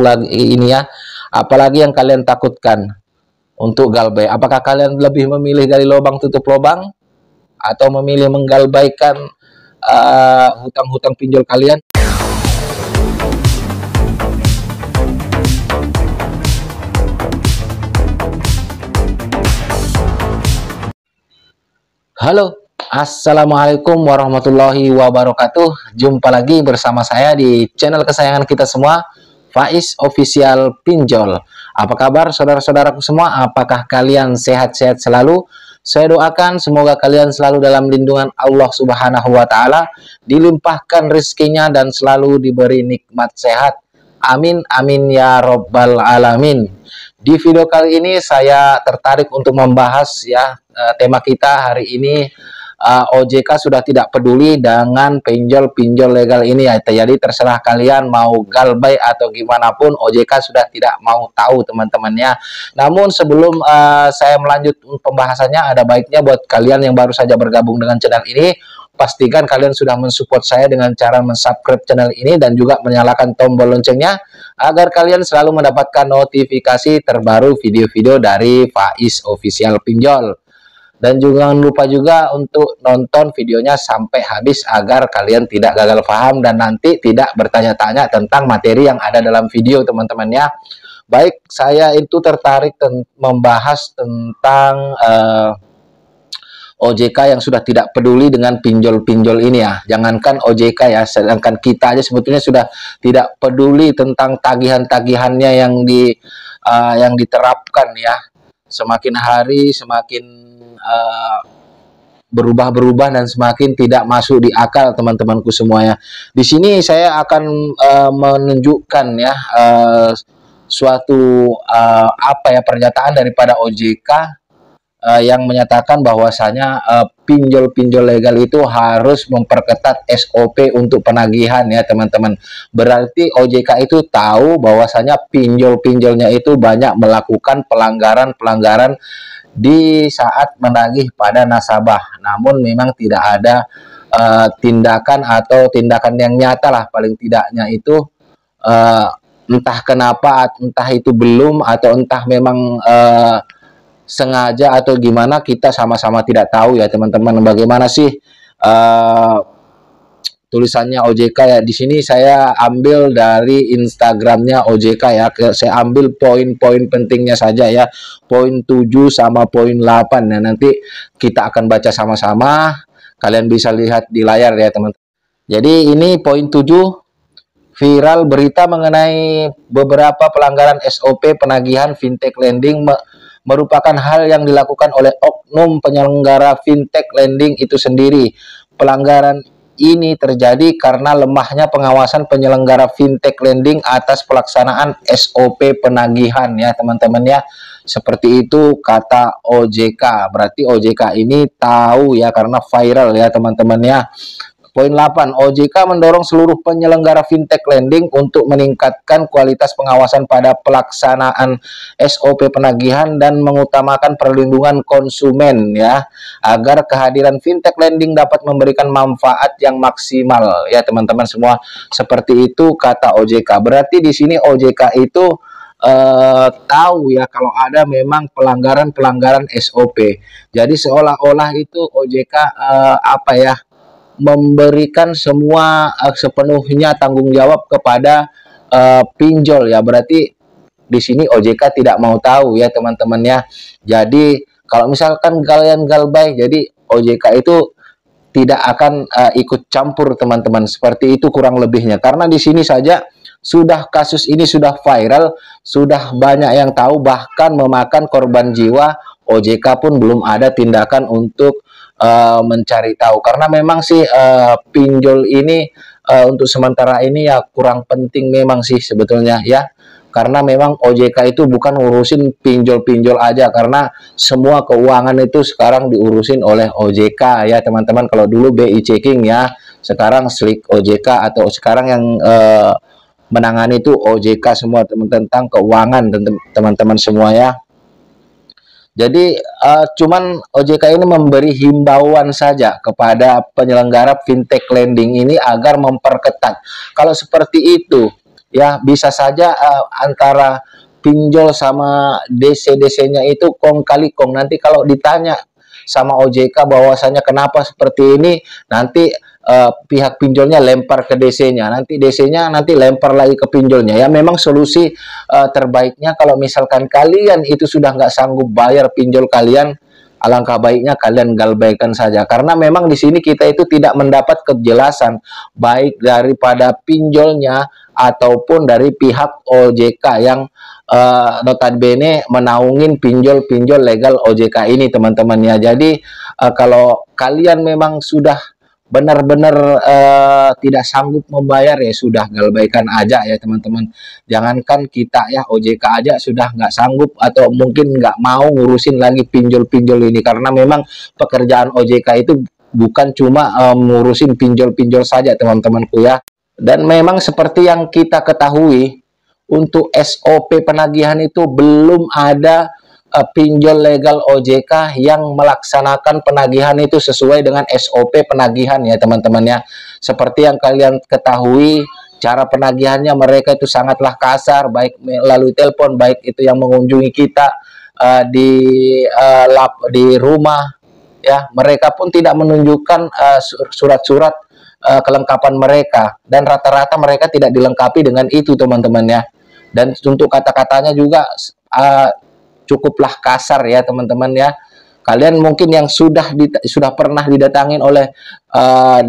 lagi ini ya, apalagi yang kalian takutkan untuk galbay. Apakah kalian lebih memilih gali lubang tutup lubang atau memilih menggalbaikan hutang-hutang pinjol kalian? Halo, assalamualaikum warahmatullahi wabarakatuh. Jumpa lagi bersama saya di channel kesayangan kita semua, Faiz Official Pinjol. Apa kabar saudara-saudaraku semua? Apakah kalian sehat-sehat selalu? Saya doakan semoga kalian selalu dalam lindungan Allah Subhanahu wa Ta'ala, dilimpahkan rezekinya dan selalu diberi nikmat sehat. Amin amin ya robbal alamin. Di video kali ini saya tertarik untuk membahas ya tema kita hari ini, OJK sudah tidak peduli dengan pinjol-pinjol legal ini ya. Jadi terserah kalian mau galbay atau gimana pun, OJK sudah tidak mau tahu teman-teman ya. Namun sebelum saya melanjut pembahasannya, ada baiknya buat kalian yang baru saja bergabung dengan channel ini, pastikan kalian sudah mensupport saya dengan cara mensubscribe channel ini dan juga menyalakan tombol loncengnya agar kalian selalu mendapatkan notifikasi terbaru video-video dari Faiz Official Pinjol. Dan jangan lupa juga untuk nonton videonya sampai habis agar kalian tidak gagal paham dan nanti tidak bertanya-tanya tentang materi yang ada dalam video teman-teman ya. Baik, saya itu tertarik membahas tentang OJK yang sudah tidak peduli dengan pinjol-pinjol ini ya. Jangankan OJK ya, sedangkan kita aja sebetulnya sudah tidak peduli tentang tagihan-tagihannya yang diterapkan ya. Semakin hari semakin berubah-berubah dan semakin tidak masuk di akal teman-temanku semuanya. Di sini saya akan menunjukkan ya suatu pernyataan daripada OJK yang menyatakan bahwasanya pinjol-pinjol legal itu harus memperketat SOP untuk penagihan ya teman-teman. Berarti OJK itu tahu bahwasanya pinjol-pinjolnya itu banyak melakukan pelanggaran-pelanggaran di saat menagih pada nasabah. Namun memang tidak ada tindakan atau tindakan yang nyata lah paling tidaknya itu, entah kenapa, entah itu belum atau entah memang sengaja atau gimana, kita sama-sama tidak tahu ya teman-teman. Bagaimana sih tulisannya OJK ya. Di sini saya ambil dari Instagramnya OJK ya. Saya ambil poin-poin pentingnya saja ya. Poin 7 sama poin 8. Nah, nanti kita akan baca sama-sama. Kalian bisa lihat di layar ya teman-teman. Jadi ini poin 7. Viral berita mengenai beberapa pelanggaran SOP penagihan fintech lending merupakan hal yang dilakukan oleh oknum penyelenggara fintech lending itu sendiri. Pelanggaran ini terjadi karena lemahnya pengawasan penyelenggara fintech lending atas pelaksanaan SOP penagihan ya teman-teman ya. Seperti itu kata OJK. Berarti OJK ini tahu ya karena viral ya teman-teman ya. Poin 8, OJK mendorong seluruh penyelenggara fintech lending untuk meningkatkan kualitas pengawasan pada pelaksanaan SOP penagihan dan mengutamakan perlindungan konsumen ya, agar kehadiran fintech lending dapat memberikan manfaat yang maksimal ya teman-teman semua. Seperti itu kata OJK. Berarti di sini OJK itu tahu ya kalau ada memang pelanggaran-pelanggaran SOP. Jadi seolah-olah itu OJK memberikan semua sepenuhnya tanggung jawab kepada pinjol ya. Berarti di sini OJK tidak mau tahu ya teman-teman ya. Jadi kalau misalkan kalian galbay, jadi OJK itu tidak akan ikut campur teman-teman. Seperti itu kurang lebihnya. Karena di sini saja sudah kasus ini sudah viral, sudah banyak yang tahu, bahkan memakan korban jiwa. OJK pun belum ada tindakan untuk mencari tahu, karena memang sih pinjol ini untuk sementara ini ya kurang penting memang sih sebetulnya ya, karena memang OJK itu bukan ngurusin pinjol-pinjol aja, karena semua keuangan itu sekarang diurusin oleh OJK ya teman-teman. Kalau dulu BI checking ya, sekarang Slik OJK, atau sekarang yang menangani itu OJK semua tentang keuangan teman-teman semua ya. Jadi cuman OJK ini memberi himbauan saja kepada penyelenggara fintech lending ini agar memperketat. Kalau seperti itu, ya bisa saja antara pinjol sama DC-DC-nya itu kong kali kong. Nanti kalau ditanya sama OJK bahwasanya kenapa seperti ini, nanti pihak pinjolnya lempar ke DC-nya, nanti DC-nya nanti lempar lagi ke pinjolnya. Ya memang solusi terbaiknya kalau misalkan kalian itu sudah nggak sanggup bayar pinjol kalian, alangkah baiknya kalian galbaikan saja, karena memang di sini kita itu tidak mendapat kejelasan baik daripada pinjolnya ataupun dari pihak OJK yang notabene menaungin pinjol-pinjol legal OJK ini, teman-teman ya. Jadi kalau kalian memang sudah benar-benar tidak sanggup membayar, ya sudah galbaikan aja ya teman-teman. Jangankan kita ya, OJK aja sudah nggak sanggup atau mungkin nggak mau ngurusin lagi pinjol-pinjol ini, karena memang pekerjaan OJK itu bukan cuma ngurusin pinjol-pinjol saja teman-temanku ya. Dan memang seperti yang kita ketahui, untuk SOP penagihan itu belum ada pinjol legal OJK yang melaksanakan penagihan itu sesuai dengan SOP penagihan ya teman-teman ya. Seperti yang kalian ketahui, cara penagihannya mereka itu sangatlah kasar, baik melalui telepon, baik itu yang mengunjungi kita di rumah ya. Mereka pun tidak menunjukkan surat-surat kelengkapan mereka, dan rata-rata mereka tidak dilengkapi dengan itu teman-teman ya. Dan untuk kata-katanya juga cukuplah kasar ya teman-teman ya. Kalian mungkin yang sudah pernah didatangin oleh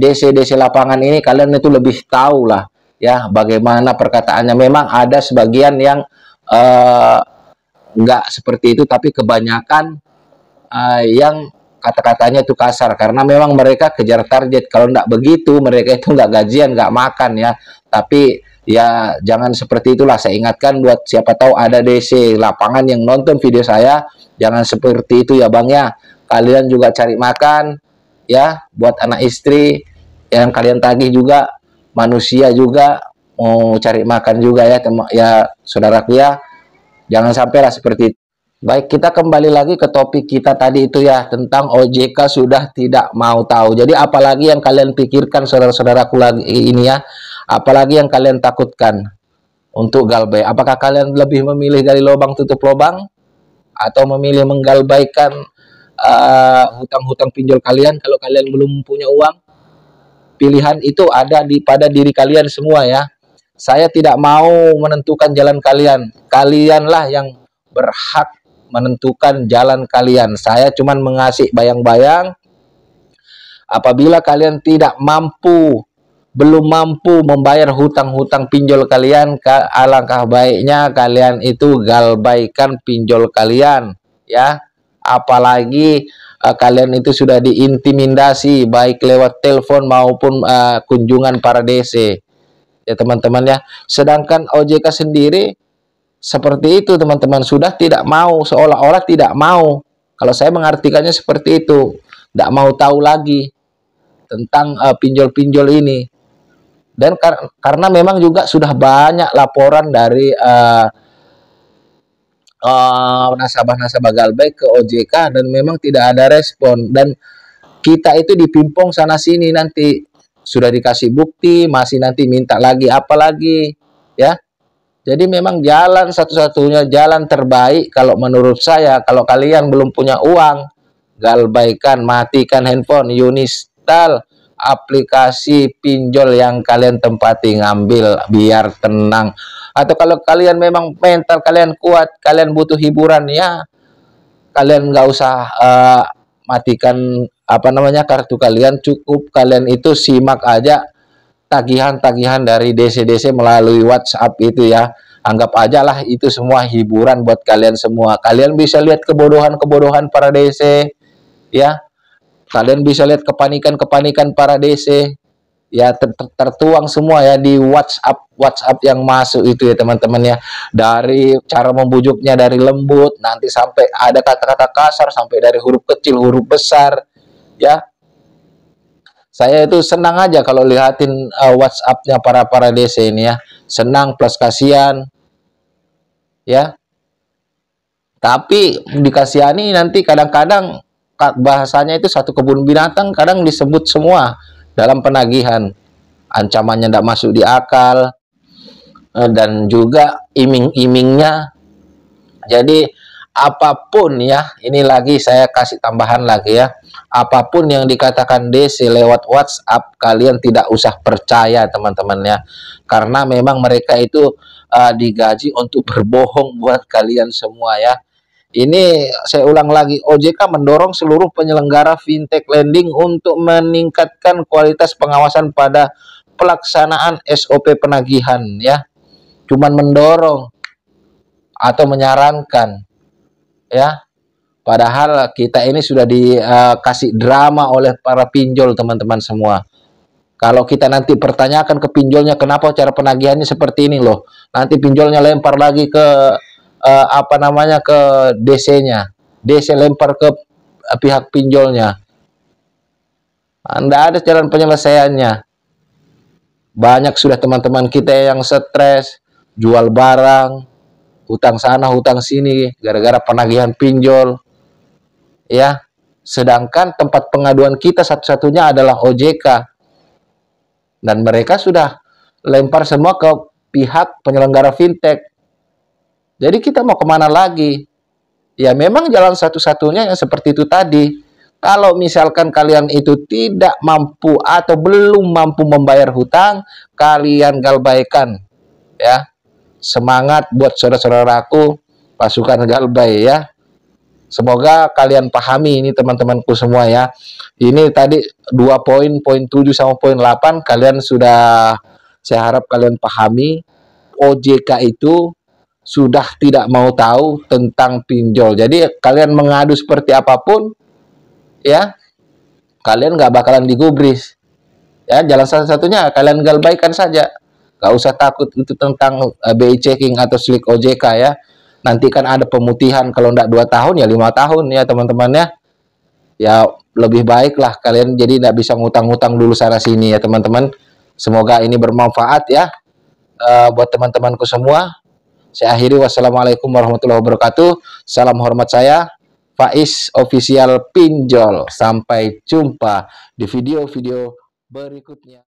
DC-DC lapangan ini, kalian itu lebih tahu lah ya bagaimana perkataannya. Memang ada sebagian yang nggak seperti itu, tapi kebanyakan yang kata-katanya itu kasar, karena memang mereka kejar target. Kalau nggak begitu mereka itu nggak gajian, nggak makan ya. Tapi ya jangan seperti itulah. Saya ingatkan buat siapa tahu ada DC lapangan yang nonton video saya, jangan seperti itu ya bang ya. Kalian juga cari makan ya, buat anak istri yang kalian tagih juga, manusia juga mau cari makan juga ya ya saudaraku ya. Jangan sampailah seperti itu. Baik, kita kembali lagi ke topik kita tadi itu ya, tentang OJK sudah tidak mau tahu. Jadi apalagi yang kalian pikirkan saudara-saudaraku lagi ini ya, apalagi yang kalian takutkan untuk galbay? Apakah kalian lebih memilih gali lubang tutup lubang, atau memilih menggalbaikan hutang-hutang pinjol kalian kalau kalian belum punya uang? Pilihan itu ada pada diri kalian semua ya. Saya tidak mau menentukan jalan kalian. Kalianlah yang berhak menentukan jalan kalian. Saya cuma mengasih bayang-bayang. Apabila kalian tidak mampu, belum mampu membayar hutang-hutang pinjol kalian, alangkah baiknya kalian itu galbaikan pinjol kalian ya. Apalagi kalian itu sudah diintimidasi baik lewat telepon maupun kunjungan para DC ya teman-teman ya. Sedangkan OJK sendiri seperti itu teman-teman, sudah tidak mau, seolah-olah tidak mau. Kalau saya mengartikannya seperti itu, tidak mau tahu lagi tentang pinjol-pinjol ini. Dan karena memang juga sudah banyak laporan dari nasabah-nasabah galbay ke OJK, dan memang tidak ada respon. Dan kita itu dipimpong sana sini, nanti sudah dikasih bukti masih nanti minta lagi apa lagi ya. Jadi memang jalan satu-satunya jalan terbaik kalau menurut saya, kalau kalian belum punya uang, galbaikan, matikan handphone, uninstall aplikasi pinjol yang kalian tempati, ngambil biar tenang. Atau kalau kalian memang mental kalian kuat, kalian butuh hiburan ya, kalian nggak usah matikan kartu kalian, cukup kalian itu simak aja tagihan-tagihan dari DC-DC melalui WhatsApp itu ya. Anggap aja lah itu semua hiburan buat kalian semua. Kalian bisa lihat kebodohan-kebodohan para DC ya. Kalian bisa lihat kepanikan-kepanikan para DC ya, tertuang semua ya di WhatsApp yang masuk itu ya teman-teman ya. Dari cara membujuknya dari lembut, nanti sampai ada kata-kata kasar, sampai dari huruf kecil, huruf besar ya. Saya itu senang aja kalau lihatin WhatsApp-nya para DC ini ya. Senang plus kasihan ya. Tapi dikasihani nanti kadang-kadang bahasanya itu satu kebun binatang, kadang disebut semua dalam penagihan. Ancamannya tidak masuk di akal. dan juga iming-imingnya. Jadi apapun ya, ini lagi saya kasih tambahan lagi ya, apapun yang dikatakan DC lewat WhatsApp, kalian tidak usah percaya teman-teman ya, karena memang mereka itu digaji untuk berbohong buat kalian semua ya. Ini saya ulang lagi, OJK mendorong seluruh penyelenggara fintech lending untuk meningkatkan kualitas pengawasan pada pelaksanaan SOP penagihan ya. Cuman mendorong atau menyarankan ya. Padahal kita ini sudah dikasih drama oleh para pinjol teman-teman semua. Kalau kita nanti pertanyakan ke pinjolnya kenapa cara penagihannya seperti ini loh, nanti pinjolnya lempar lagi ke apa namanya, ke DC-nya, DC lempar ke pihak pinjolnya. Anda ada jalan penyelesaiannya. Banyak sudah teman-teman kita yang stres, jual barang, hutang sana, hutang sini, gara-gara penagihan pinjol. Ya, sedangkan tempat pengaduan kita satu-satunya adalah OJK. Dan mereka sudah lempar semua ke pihak penyelenggara fintech. Jadi kita mau kemana lagi? Ya memang jalan satu-satunya yang seperti itu tadi. Kalau misalkan kalian itu tidak mampu atau belum mampu membayar hutang, kalian galbaikan ya. Semangat buat saudara-saudaraku pasukan galbay ya. Semoga kalian pahami ini teman-temanku semua ya. Ini tadi 2 poin 7 sama poin 8 kalian sudah, saya harap kalian pahami. OJK itu sudah tidak mau tahu tentang pinjol. Jadi kalian mengadu seperti apapun ya, kalian nggak bakalan digubris. Ya, jalan satu-satunya kalian galbaikan saja. Gak usah takut itu tentang BI checking atau slick OJK ya. Nanti kan ada pemutihan, kalau enggak 2 tahun ya 5 tahun ya teman-teman ya. Ya lebih baik lah kalian jadi tidak bisa ngutang-ngutang dulu sana sini ya teman-teman. Semoga ini bermanfaat ya buat teman-temanku semua. Saya akhiri, wassalamualaikum warahmatullahi wabarakatuh. Salam hormat saya, Faiz Official Pinjol. Sampai jumpa di video-video berikutnya.